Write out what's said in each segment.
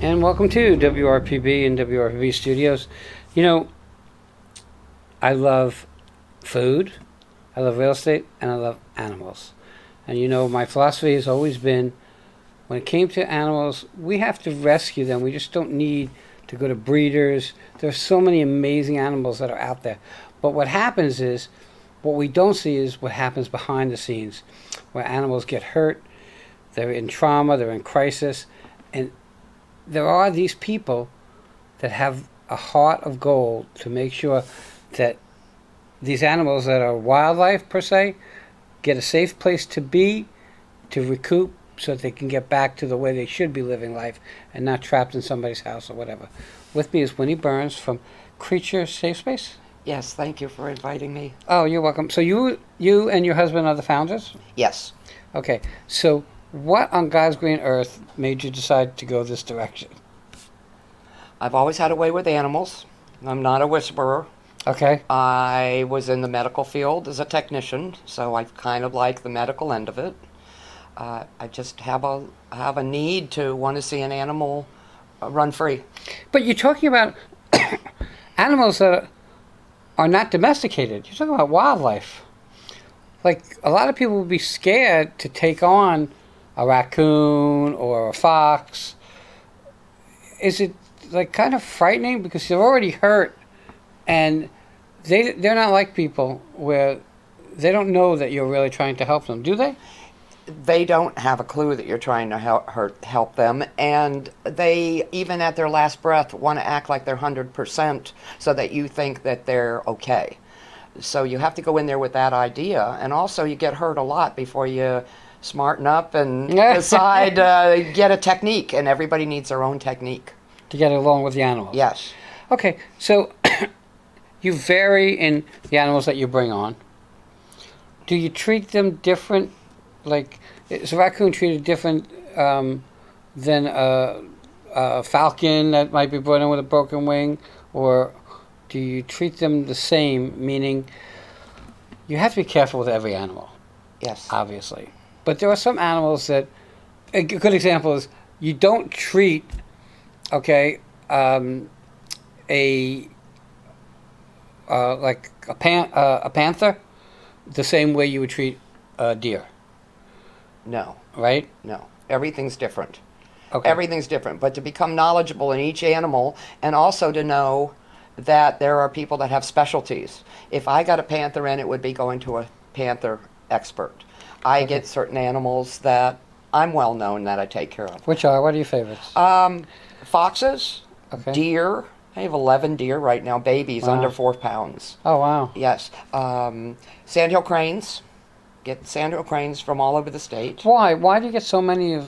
And welcome to WRPB and WRPB Studios. You know, I love food, I love real estate, and I love animals. And you know, my philosophy has always been, when it came to animals, we have to rescue them. We just don't need to go to breeders. There's so many amazing animals that are out there. But what happens is, what we don't see is what happens behind the scenes, where animals get hurt, they're in trauma, they're in crisis, and there are these people that have a heart of gold to make sure that these animals that are wildlife per se get a safe place to be, to recoup, so that they can get back to the way they should be living life and not trapped in somebody's house or whatever. With me is Winnie Burns from Creature Safe Space. Yes, thank you for inviting me. Oh, you're welcome. So you and your husband are the founders? Yes. Okay, so what on God's green earth made you decide to go this direction? I've always had a way with animals. I'm not a whisperer. Okay. I was in the medical field as a technician, so I kind of like the medical end of it. I just have a need to want to see an animal run free. But you're talking about animals that are not domesticated. You're talking about wildlife. Like, a lot of people would be scared to take on a raccoon or a fox. Is it like kind of frightening because they're already hurt, and they're not like people where they don't know that you're really trying to help them, do they? They don't have a clue that you're trying to help them, and they, even at their last breath, want to act like they're 100% so that you think that they're okay. So you have to go in there with that idea, and also you get hurt a lot before you smarten up and decide get a technique, and everybody needs their own technique. To get along with the animals? Yes. Okay, so you vary in the animals that you bring on. Do you treat them different? Like, is a raccoon treated different than a falcon that might be brought in with a broken wing? Or do you treat them the same, meaning you have to be careful with every animal? Yes. Obviously. But there are some animals that, a good example is, you don't treat, okay, like a panther the same way you would treat a deer. No. Right? No. Everything's different. Okay. Everything's different. But to become knowledgeable in each animal, and also to know that there are people that have specialties. If I got a panther in, it would be going to a panther expert. I get certain animals that I'm well known that I take care of. What are your favorites? Foxes, deer. I have 11 deer right now, babies under 4 pounds. Oh, wow. Yes. Sandhill cranes. Get sandhill cranes from all over the state. Why? Why do you get so many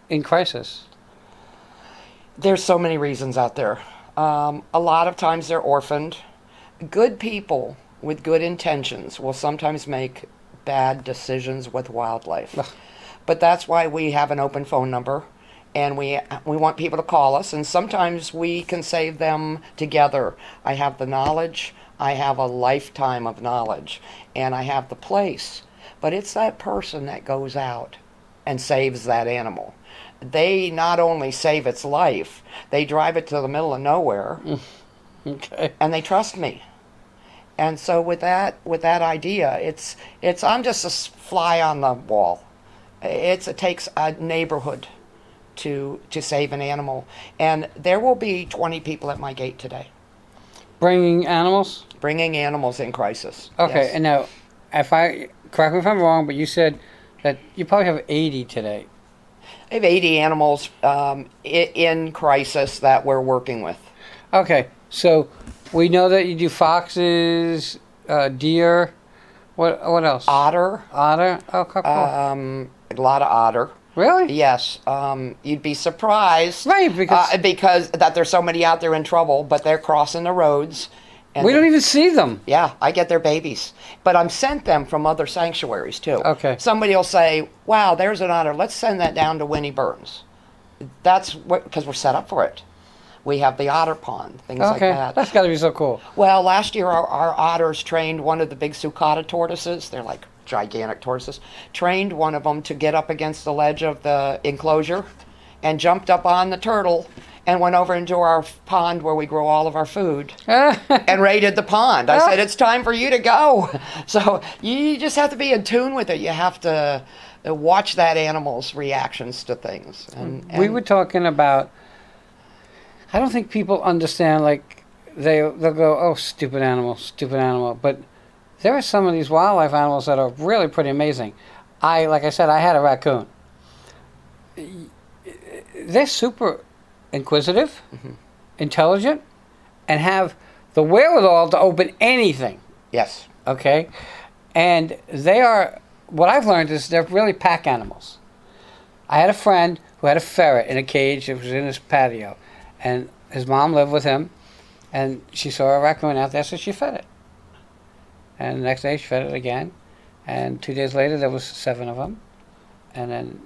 in crisis? There's so many reasons out there. A lot of times they're orphaned. Good people with good intentions will sometimes make bad decisions with wildlife. But that's why we have an open phone number, and we want people to call us, and sometimes we can save them together. I have the knowledge, I have a lifetime of knowledge, and I have the place. But it's that person that goes out and saves that animal. They not only save its life, they drive it to the middle of nowhere, and they trust me. And so with that idea, it's I'm just a fly on the wall. It takes a neighborhood to save an animal, and there will be 20 people at my gate today. Bringing animals? Bringing animals in crisis. Okay, yes. And now, correct me if I'm wrong, but you said that you probably have 80 today. I have 80 animals in crisis that we're working with. Okay, so we know that you do foxes, deer. What else? Otter. Otter? Oh, cool. A lot of otter. Really? Yes. You'd be surprised. Right, because that there's so many out there in trouble, but they're crossing the roads. And we don't even see them. Yeah, I get their babies. But I'm sent them from other sanctuaries, too. Okay. Somebody will say, wow, there's an otter. Let's send that down to Winnie Burns. That's because we're set up for it. We have the otter pond, things like that. That's got to be so cool. Well, last year our otters trained one of the big sucata tortoises. They're like gigantic tortoises. Trained one of them to get up against the ledge of the enclosure and jumped up on the turtle and went over into our pond where we grow all of our food and raided the pond. I said, it's time for you to go. So you just have to be in tune with it. You have to watch that animal's reactions to things. And we were talking about, I don't think people understand, like, they'll go, oh, stupid animal. But there are some of these wildlife animals that are really pretty amazing. Like I said, I had a raccoon. They're super inquisitive, intelligent, and have the wherewithal to open anything. Yes. Okay? And they are, what I've learned is they're really pack animals. I had a friend who had a ferret in a cage that was in his patio, and his mom lived with him, and she saw a raccoon out there, so she fed it. And the next day she fed it again, and 2 days later there was 7 of them, and then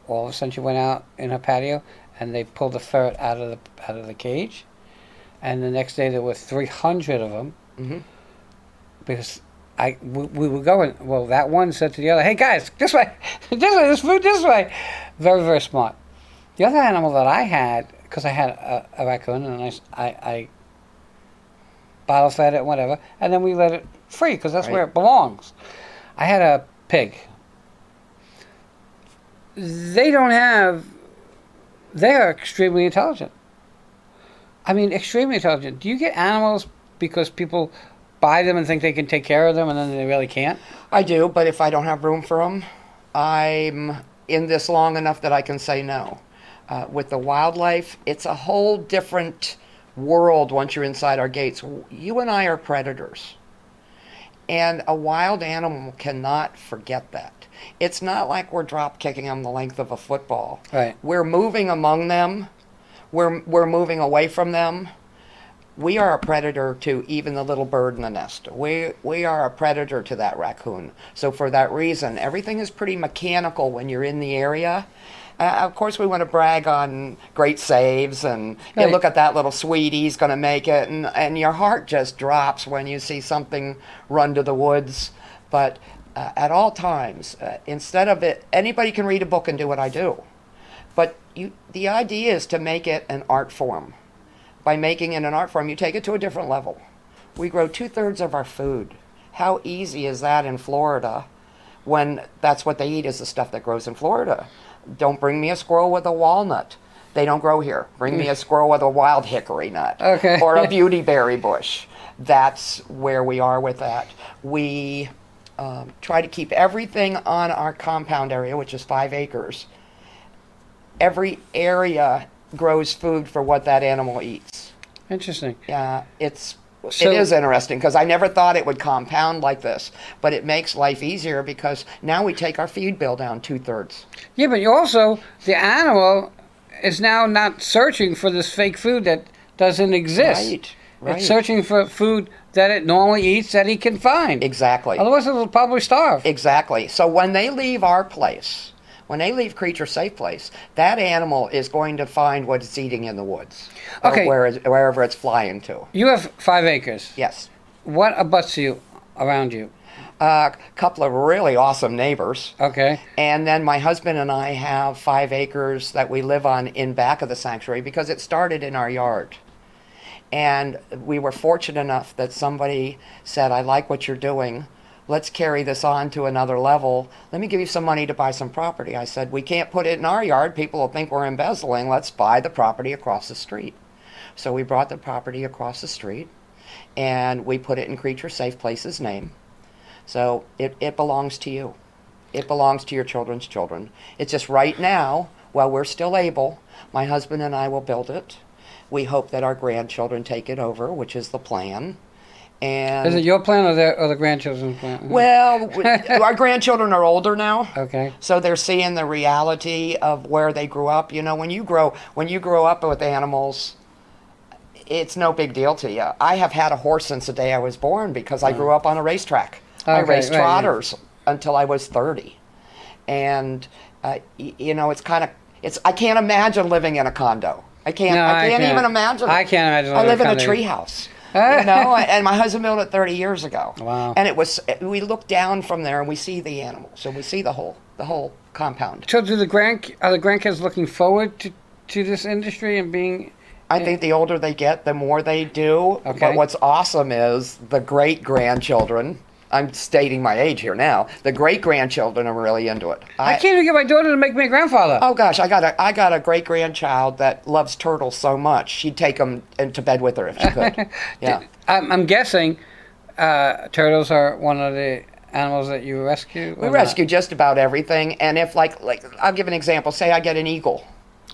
all of a sudden she went out in her patio, and they pulled the ferret out of the cage, and the next day there were 300 of them, because we were going. Well, that one said to the other, "Hey guys, this way, there's food this way." Very, very smart. The other animal that I had, because I had a raccoon, and I bottle fed it, whatever, and then we let it free because that's where it belongs. I had a pig. They are extremely intelligent. I mean, extremely intelligent. Do you get animals because people buy them and think they can take care of them and then they really can't? I do, but if I don't have room for them, I'm in this long enough that I can say no. With the wildlife, it's a whole different world once you're inside our gates. You and I are predators. And a wild animal cannot forget that. It's not like we're drop kicking them the length of a football. Right. We're moving among them. We're moving away from them. We are a predator to even the little bird in the nest. We are a predator to that raccoon. So for that reason, everything is pretty mechanical when you're in the area. Of course, we want to brag on great saves and hey, look at that little sweetie, he's going to make it. And your heart just drops when you see something run to the woods. But at all times, instead of it, anybody can read a book and do what I do. But the idea is to make it an art form. By making it an art form, you take it to a different level. We grow 2/3 of our food. How easy is that in Florida when that's what they eat is the stuff that grows in Florida? Don't bring me a squirrel with a walnut. They don't grow here. Bring me a squirrel with a wild hickory nut. Okay. Or a beautyberry bush. That's where we are with that. We try to keep everything on our compound area, which is 5 acres. Every area grows food for what that animal eats. Interesting. Yeah, it is interesting because I never thought it would compound like this, but it makes life easier because now we take our feed bill down 2/3. Yeah, but you also, the animal is now not searching for this fake food that doesn't exist. Right. It's searching for food that it normally eats that he can find. Exactly. Otherwise it will probably starve. Exactly. So when they leave our place, when they leave Creature Safe Place, that animal is going to find what it's eating in the woods. Okay. Or wherever it's flying to. You have 5 acres. Yes. What abuts you around you? A couple of really awesome neighbors. Okay. And then my husband and I have 5 acres that we live on in back of the sanctuary because it started in our yard. And we were fortunate enough that somebody said, I like what you're doing. Let's carry this on to another level. Let me give you some money to buy some property. I said, we can't put it in our yard. People will think we're embezzling. Let's buy the property across the street. So we brought the property across the street and we put it in Creature Safe Place's name. So it belongs to you. It belongs to your children's children. It's just right now, while we're still able, my husband and I will build it. We hope that our grandchildren take it over, which is the plan. And is it your plan or the grandchildren's plan? Well, our grandchildren are older now. Okay. So they're seeing the reality of where they grew up. You know, when you grow up with animals, it's no big deal to you. I have had a horse since the day I was born because I grew up on a racetrack. I raced trotters until I was 30. And, you know, I can't imagine living in a condo. I can't even imagine it. I can't imagine. I live in a treehouse. You know, and my husband built it 30 years ago. Wow. And we look down from there and we see the animals. So we see the whole compound. So are the grandkids looking forward to this industry and being? I think the older they get, the more they do. Okay. But what's awesome is the great-grandchildren. I'm stating my age here now. The great-grandchildren are really into it. I can't even get my daughter to make me a grandfather. Oh gosh, I got a great-grandchild that loves turtles so much. She'd take them into bed with her if she could. Yeah. I'm guessing turtles are one of the animals that you rescue. We rescue just about everything. And if like I'll give an example. Say I get an eagle.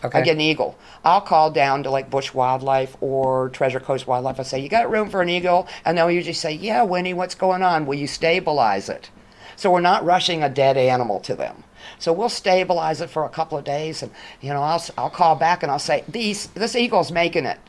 Okay. I get an eagle. I'll call down to like Bush Wildlife or Treasure Coast Wildlife. I say, you got room for an eagle? And they'll usually say, yeah, Winnie, what's going on? Will you stabilize it? So we're not rushing a dead animal to them. So we'll stabilize it for a couple of days, and I'll call back and I'll say, this eagle's making it.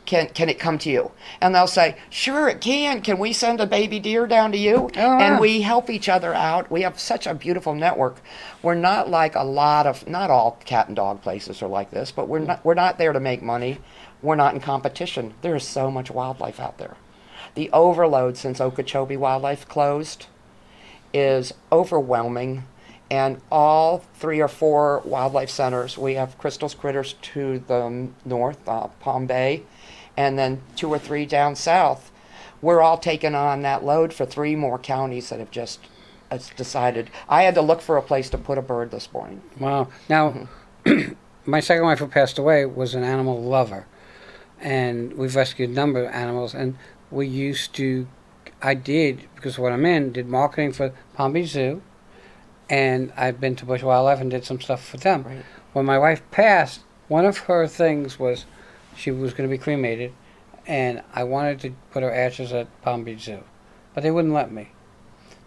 Can it come to you? And they'll say, sure it can. Can we send a baby deer down to you? Oh, and wow. we help each other out. We have such a beautiful network. We're not like not all cat and dog places are like this, but we're not there to make money. We're not in competition. There is so much wildlife out there. The overload since Okeechobee Wildlife closed is overwhelming. And all 3 or 4 wildlife centers, we have Crystal's Critters to the north, Palm Bay, and then 2 or 3 down south. We're all taking on that load for 3 more counties that have just decided. I had to look for a place to put a bird this morning. Wow. Now, my second wife who passed away was an animal lover. And we've rescued a number of animals. And we used to, because of what I'm in, did marketing for Palm Beach Zoo. And I've been to Bush Wildlife and did some stuff for them. Right. When my wife passed, one of her things was she was going to be cremated, and I wanted to put her ashes at Palm Beach Zoo, but they wouldn't let me.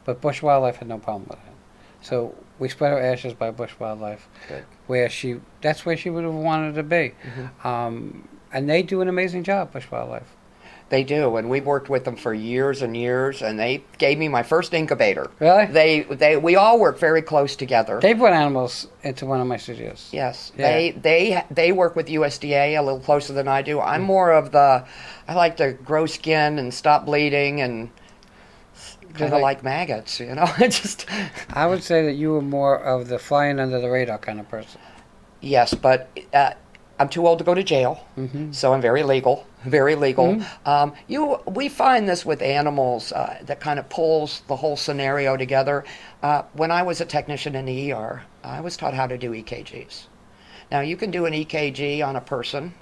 But Bush Wildlife had no problem with it. So we spread her ashes by Bush Wildlife, Good. that's where she would have wanted to be. Mm-hmm. And they do an amazing job, Bush Wildlife. They do, and we've worked with them for years and years, and they gave me my first incubator. Really? We all work very close together. They brought animals into one of my studios. Yes, Yeah. they work with USDA a little closer than I do. I'm more of I like to grow skin and stop bleeding and kind of like maggots, just. I would say that you were more of the flying under the radar kind of person. Yes, but I'm too old to go to jail, so I'm very legal. Very legal. We find this with animals that kind of pulls the whole scenario together. When I was a technician in the ER, I was taught how to do EKGs. Now you can do an EKG on a person,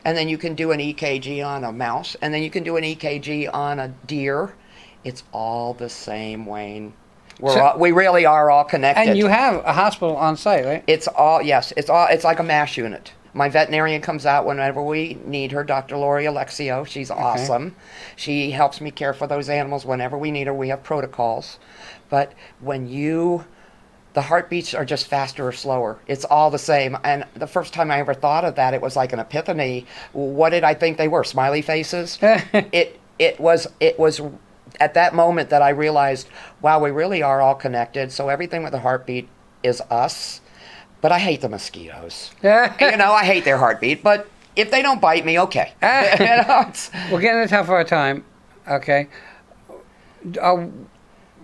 and then you can do an EKG on a mouse, and then you can do an EKG on a deer. It's all the same, Wayne. We really are all connected. And you have a hospital on site, right? It's like a MASH unit. My veterinarian comes out whenever we need her, Dr. Lori Alexio. She's awesome. She helps me care for those animals whenever we need her. We have protocols. But the heartbeats are just faster or slower. It's all the same. And the first time I ever thought of that, it was like an epiphany. What did I think they were? Smiley faces? It was at that moment that I realized, wow, we really are all connected. So everything with a heartbeat is us. But I hate the mosquitoes. I hate their heartbeat. But if they don't bite me, okay. We're getting to the top of our time. Okay. For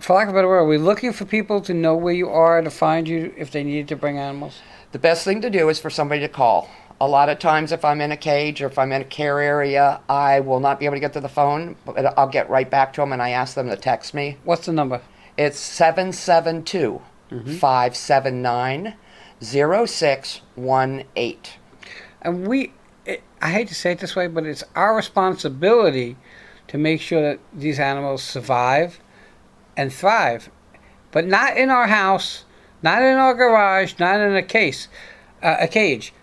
lack of a better word, are we looking for people to know where you are, to find you if they needed to bring animals? The best thing to do is for somebody to call. A lot of times if I'm in a cage or if I'm in a care area, I will not be able to get to the phone, but I'll get right back to them and I ask them to text me. What's the number? It's 772-579 0618. And I hate to say it this way, but it's our responsibility to make sure that these animals survive and thrive, but not in our house, not in our garage, not in a cage.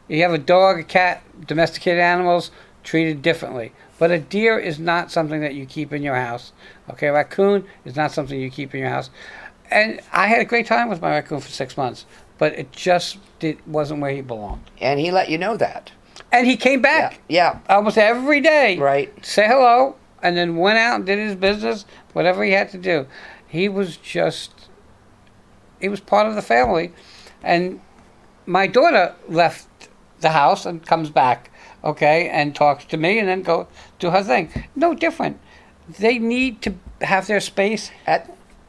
You have a dog, a cat, domesticated animals treated differently. But a deer is not something that you keep in your house. Okay, a raccoon is not something you keep in your house. And I had a great time with my raccoon for 6 months. But it just wasn't where he belonged. And he let you know that. And he came back. Yeah. Almost every day. Right. Say hello, and then went out and did his business, whatever he had to do. He was part of the family. And my daughter left the house and comes back, okay, and talks to me and then go do her thing. No different. They need to have their space.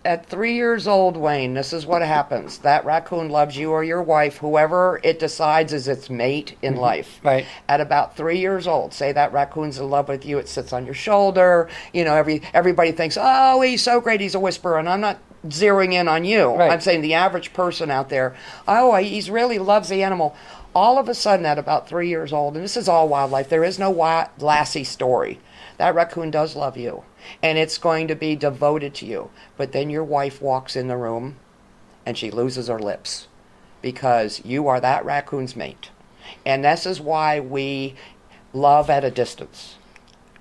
At 3 years old, Wayne, this is what happens. That raccoon loves you or your wife, whoever it decides is its mate in life. Right. At about 3 years old, say that raccoon's in love with you, it sits on your shoulder. You know, everybody thinks, oh, he's so great, he's a whisperer. And I'm not zeroing in on you. Right. I'm saying the average person out there, oh, he's really loves the animal. All of a sudden, at about 3 years old, and this is all wildlife, there is no Lassie story. That raccoon does love you, and it's going to be devoted to you. But then your wife walks in the room, and she loses her lips because you are that raccoon's mate. And this is why we love at a distance,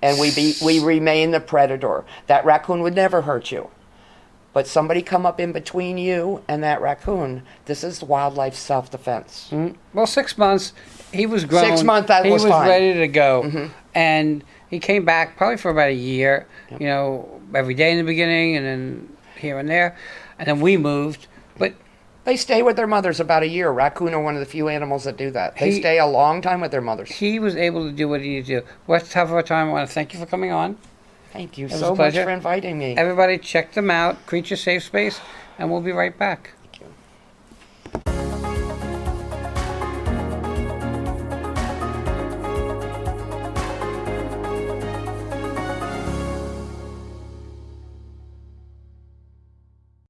and we remain the predator. That raccoon would never hurt you. But somebody come up in between you and that raccoon, this is wildlife self-defense. Well, 6 months, he was grown. 6 months, that he was fine. ready to go. And he came back probably for about a year, you know, every day in the beginning and then here and there. And then we moved. But They stay with their mothers about a year. Raccoon are one of the few animals that do that. They stay a long time with their mothers. he was able to do what he needed to do. What's tough of our time, I want to thank you for coming on. Thank you was so a much pleasure. for inviting me. Everybody check them out, Creature Safe Space, and we'll be right back.